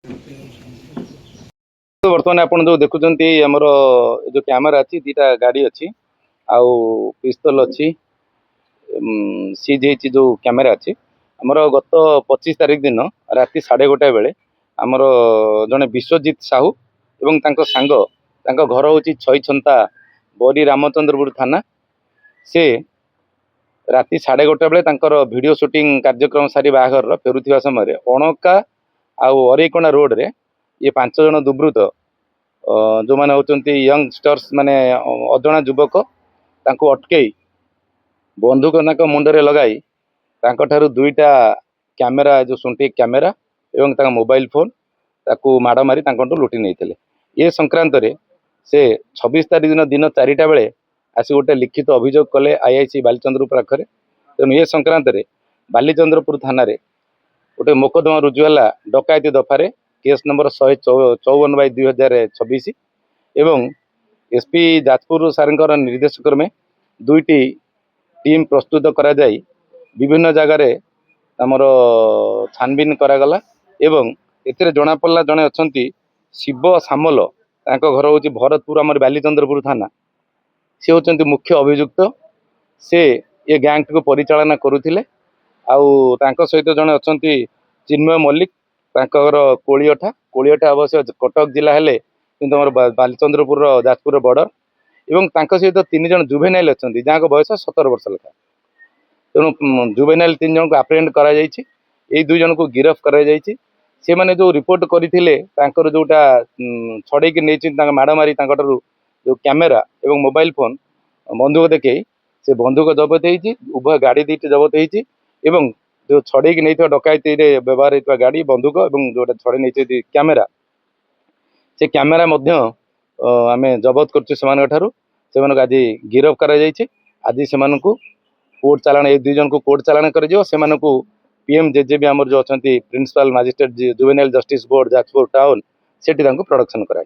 तो बर्तमान आप जो देखुं आमर जो कैमेरा अच्छी दीटा गाड़ी अच्छी आउ पिस्तल अच्छी सीज जो कैमेरा अच्छी आमर गत 25 तारिख दिन राति 11:30 बेले आमर जड़े विश्वजित साहू एवं तांको सांग तांको घर हूँ छईछंता बरी रामचंद्रपुर थाना से राति 11:30 बेले तांकर वीडियो शूटिंग कार्यक्रम सारी बाहाघर फेरुवा समय अणका आउ अरेकोना रोड रे ये 5 जन दुर्वृत्त जो मैंने होती यंगस्टर्स माने अजणा युवक तांको अटकई बंधुक तांको मुंडरे लगाई तांको दुईटा कैमेरा जो सुंटी कैमेरा एवं मोबाइल फोन ताकू माड़ मारी लुटि नहीं ये संक्रांत रे से 26 तारिख दिन दिन 4टा बेले आसी गोटे लिखित अभियोग कले आईआईसी बालीचंद्रपुर पाखे तेणु ये संक्रांत रे बालीचंद्रपुर थाना रे गोटे मोकदमा रुजुला डकायती दफारे केस नंबर 154/2026 एवं एसपी जाजपुर सार निर्देश क्रमे दुईटी टीम प्रस्तुत करा जाई विभिन्न जगार आमर छानबीन करागला एवं एथिरे जना पड़ला जड़े अच्छा शिव सामल तांको घर हूँ भरतपुर आम बालीचंद्रपुर थाना सी होती मुख्य अभियुक्त से ये गैंग को परिचालना करुथिले आउ तांको सहित जड़े अच्छा चिन्मय मल्लिक तांकर कोड़ियोठा अवश्य कटक जिला हेले किंतु आम बालीचंद्रपुर जाजपुर बॉर्डर एवं तांको सहित 3 जन जुवेनाइल अच्छा जहाँ बयस 17 वर्ष लेखा तेणु जुवेनाइल 3 जन को आप्रेहेंड करा जायछि ए 2 जन को गिरफ करा जायछि से माने जो रिपोर्ट करथिले तांकर जोटा छड़े कि नहीं माड़ मारी जो कैमेरा एवं मोबाइल फोन बंधुक देखे से बंधुक जबत होती उभय गाड़ी दीटे जबत होती एवं जो छड़े कि नहीं डकायती व्यवहार होता गाड़ी बंधुक एवं जो छड़े नहीं कैमेरा से कैमेरा आम जबत कर आज गिरफ कर आज से कोर्ट चालाण ए 2 जन को कोर्ट चालाण कर पीएमजेजेबी आमर जो अच्छा principal magistrate juvenile justice board Jajpur town से प्रोडक्शन करा